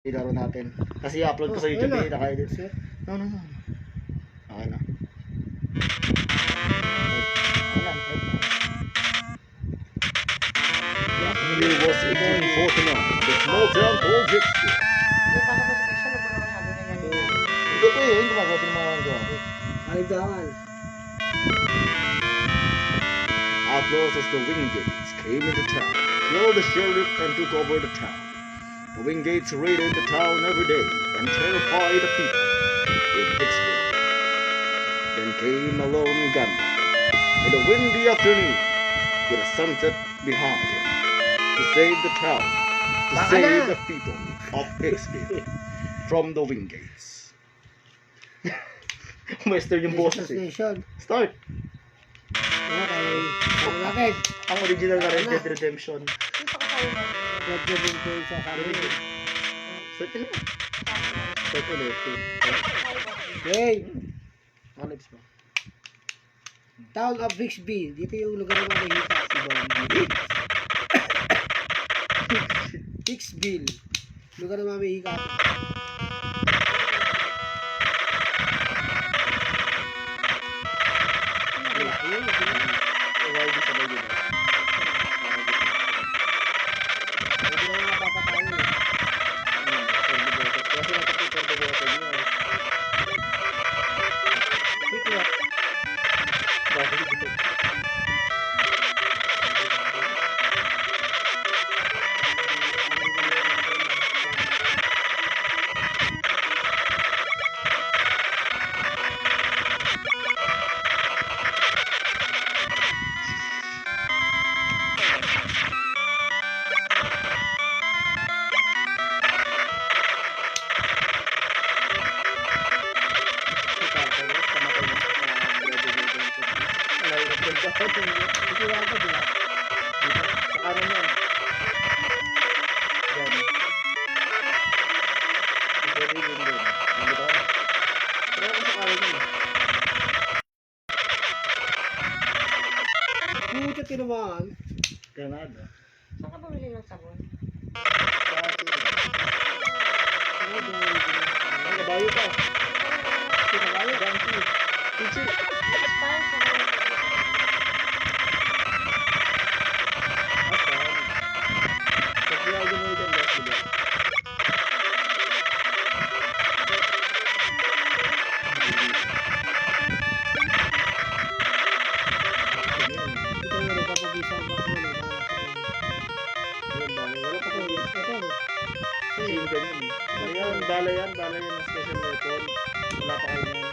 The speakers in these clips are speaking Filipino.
ilaro natin. Kasi i-upload ko sa YouTube eh, naka-edit. No. Okay na. It was 1849. The small town called Hicksville. Ito po yun, gumagawa din mga gawa. Kalibangan. Outlaws as the Wingates came into town, killed the sheriff and took over the town. The Wingates raided the town every day and terrified the people in Hicksville. Then came a lone gunman in a windy afternoon with a sunset behind him to save the town, to save the people of Hicksville from the Wingates. Western yung boses eh. Station. Start! Bakit? Ang original na Red Dead Redemption. Red Dead Redemption sa kanila. Start na. Start ulit. Okay. Alex ba? Town of Hicksville. Dito yung lugar na nakikita. Hicksville. Lugar na mamihika. Puta tinamaan. Granada. Saan ka bumili ng sabon? Ang kabayo pa. Tinabayo. Pichi. Expired sa mga Bala yan ng special weapon. Wala pa kayo yan.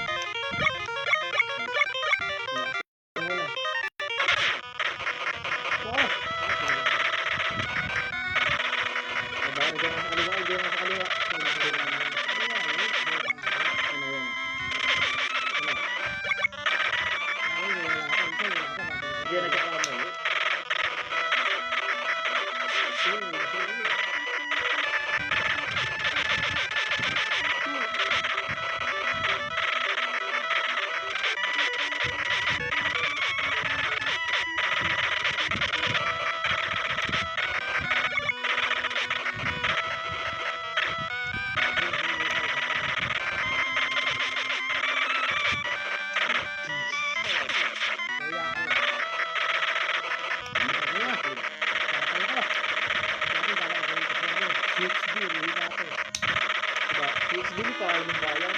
Hicksville pa kayo ng bayan.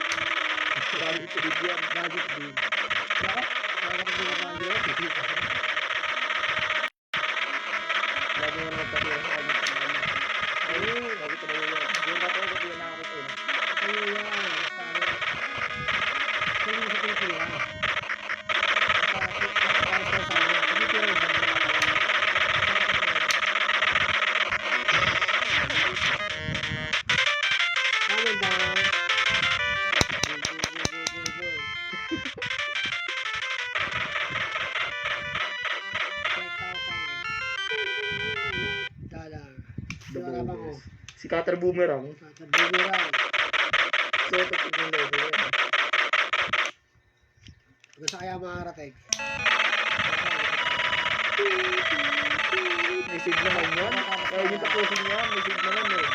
Gadget din yan. Gadget din. Bakit? Bakit ko naman yun? Lagi mo naman pati sa kanya sa mga. Ayun, lagi ko na yun. Yung bato ko din nakakit yun. Ayun yan. Sino mo sa pinipila? Si Cutter Boomerang. Boomerang. So, ito yung level yan. Gusto kaya makarating. May sig naman yan. Kaya yung tapusin yan, may sig naman eh.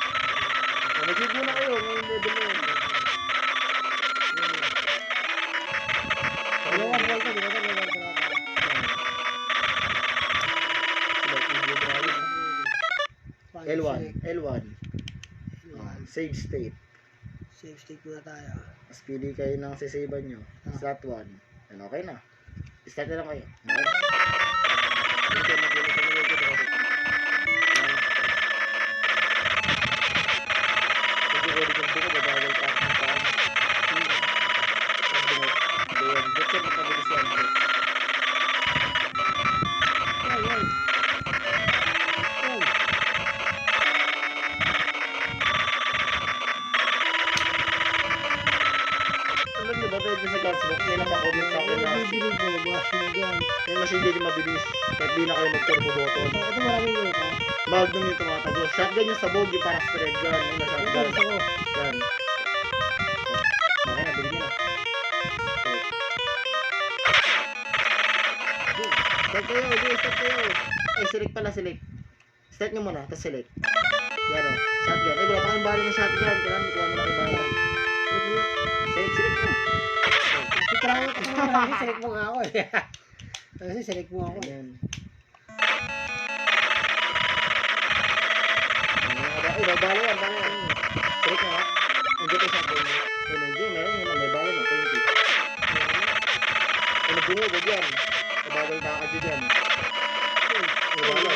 Mag-save muna kayo. Ngayon level na yun. Dalawang ball ko, di ba? Dalawang draw ka. L1. Save state. Save state muna tayo. Mas pili kayo ng sisavean nyo. Slot 1. Yan, okay na. Start na lang kayo. Okay. Ay, ay. Ay. Alam nyo ba, dahil sa Gunsmoke, may nakakomment sa akin na Bibilig ko, machine gun. yung machine gun yung mabilis. Kahit di na kayo mag-turbo button. Ito maraming ulit ha. Magnum yung tumatago. Shotgun yung sabog, yung parang spread gun. Yung na Ito shotgun. gusto ko. Gun. Okay na, bilhin nyo na. Start kayo, start kayo. Eh, select pala, select. Start nyo muna, tapos select. Yan o, shotgun. Eh, wala pa kayong bala ng shotgun. Kailangan ikuha mo na kayong bala. Select mo. Try ko kasi marami, select mo nga ako eh. Kasi select mo ako. Ayan. Eh, may bala yan, bala yan. Select mo ha. Nandiyan kayo shotgun. Eh, nandiyan, meron yun. May bala na, 20. Eh, nagbungo, ganyan. Nabawal na ka dyan. May bala.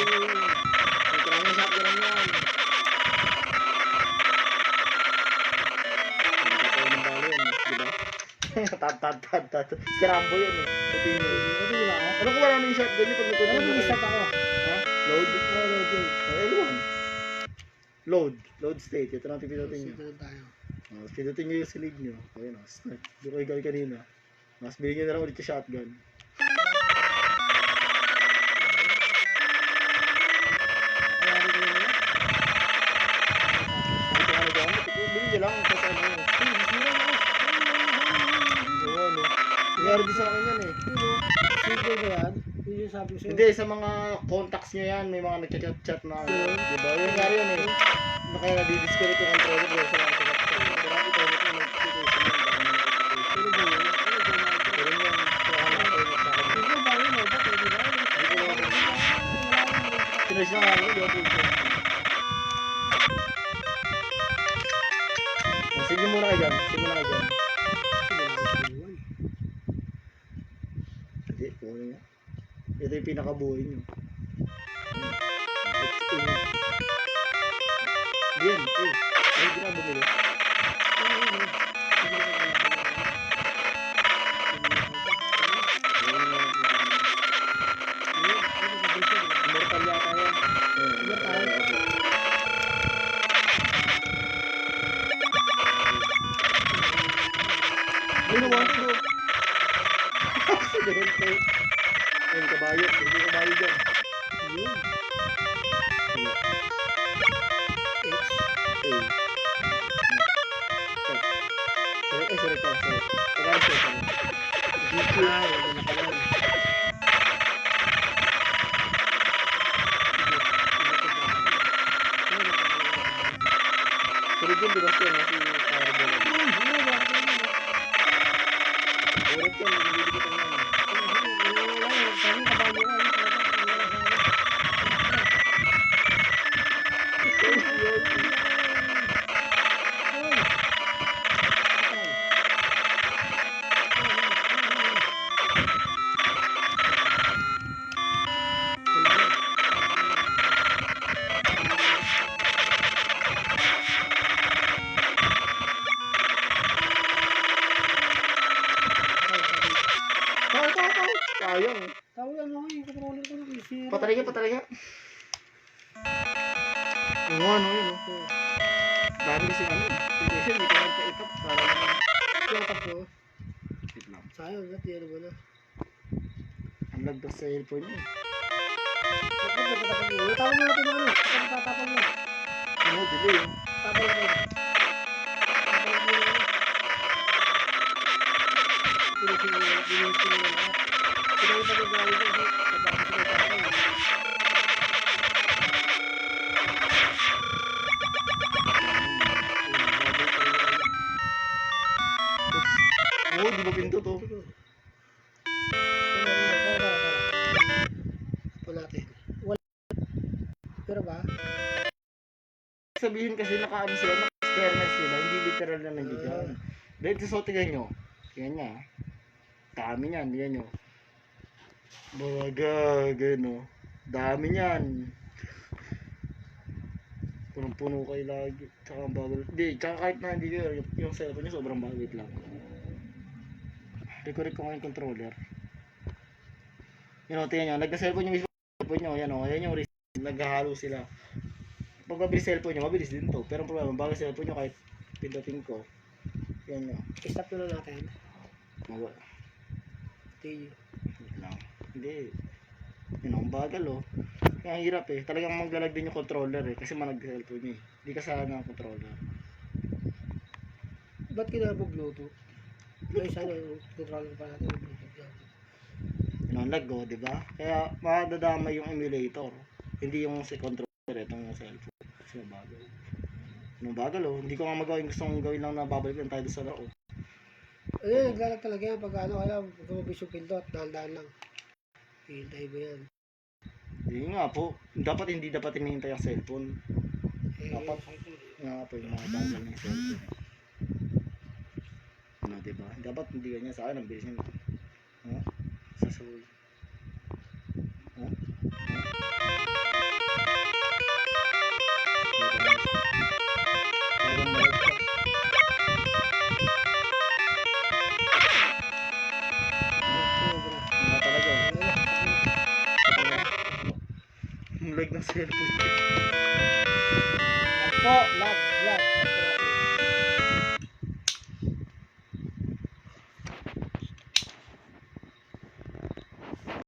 Ito lang yung shotgun yan. Tad. Si Rambo yun eh. Continue. Ano ba ako? Ano kung wala na yung shotgun niyo pag Ano nag-continue? mag-start ako? Ha? Load? Oo, load yun. L1. Load state. Ito na pipinutin nyo. Start tayo. Pinutin nyo yung silid nyo. Ayun o, start. Doon kayo galing kanina. Mas bilhin nyo na lang ulit yung shotgun. Kaya rin ko yun. Ito ano gamit. Bilhin nyo lang. Kasi ano. Oo, ano. Nangyari din sa akin yan eh. Simple ba yan? Yun yung sabi ko sa'yo. Hindi, sa mga contacts nyo yan, may mga nagchat-chat na, diba? Yung nangyari yan eh. Na kaya nadidisconnect yung controller ko sa mga chat-chat. Diba? Ito yung notification yun. Ano ba yun? Ano ba yun? Pero yun, kaya nakakonect sa akin. Ano ba yun? Ba't pwede ba? Hindi ko lang. Sinulis na nga ako, di ba? Sige muna kayo dyan. Sige muna kayo dyan. Hindi, kuha nga. Ito yung pinakabuhay nyo. Diyan, eh. Ay, hindi na bumili. Immortal yata yan. Ay, nawan ko. Accident eh. Ayun, kabayo. Hindi kabayo dyan. Yun. Wala. X. Eh. Sorry pa. Tagalog siya. Ah, yun na pala. Sorry din, di ba siya na si Fireball? Ulit yan, nililibig ko naman. Sayang. Patay ka. Oo, ano yun. Dami kasi ano. Application, hindi ka nagpa-itap. Parang wait lang. Sayang, natin ano ba na? Ang lagdas sa airport niya. Tawag mo natin ano? Tatapag mo. Ano, delay yun. Tapag mo. Tapag mo. Binusin mo na lahat. Kailangan pa nagawin mo. Sabang sa tatapag. Oo, di ba pinto to? Ito natin. Wala. Pero ba? Sabihin kasi naka-ano sila, naka-external sila, hindi literal na nandiyan. Dahil so, tingnan nyo. Tingnan niya. Dami niyan, tingnan nyo. Baga, gano. Dami niyan. Punong-puno kayo lagi. Tsaka ang bagal. Hindi, tsaka kahit na hindi kayo, yung cellphone nyo sobrang bagay lang. Record ko ngayon controller. Yun o, tingnan nyo. Nagka-cellphone yung mismo cellphone nyo. Yan o, yan yung receive. Naghahalo sila. Pag mabilis cellphone nyo, mabilis din to. Pero ang problema, bago cellphone nyo kahit pindutin ko. Yan nyo. I-stop na natin. Mawala. Hindi. Wait lang. Hindi. Yun o, ang bagal o. Kaya ang hirap eh. Talagang maglalag din yung controller eh. Kasi manag-cellphone nyo eh. Hindi ka sana ng controller. Ba't kinabog Bluetooth? Ay, sana yung controller pa natin yung Bluetooth yan. Yun ang lag o, diba? Kaya madadama yung emulator. Hindi yung si controller. Itong cellphone. Kasi mabagal. Ano bagal o. Hindi ko nga magawa yung gusto kong gawin lang na babalik lang tayo doon sa laro. Ano yan, naglalag talaga yan. Pag ano, kaya gumabis yung pindot, dahan-dahan lang. Hihintay mo yan. Hindi nga po. Hindi dapat hinihintay ang cellphone. Dapat. Dapat. Nga po yung mga bagal ng cellphone. Ano diba? Dapat hindi ganyan sa akin. Ang bilis nyo. Ha? Sasuy. Ha? Parang malag ka. Nga talaga. Ang lag ng cellphone. Lag po, lag.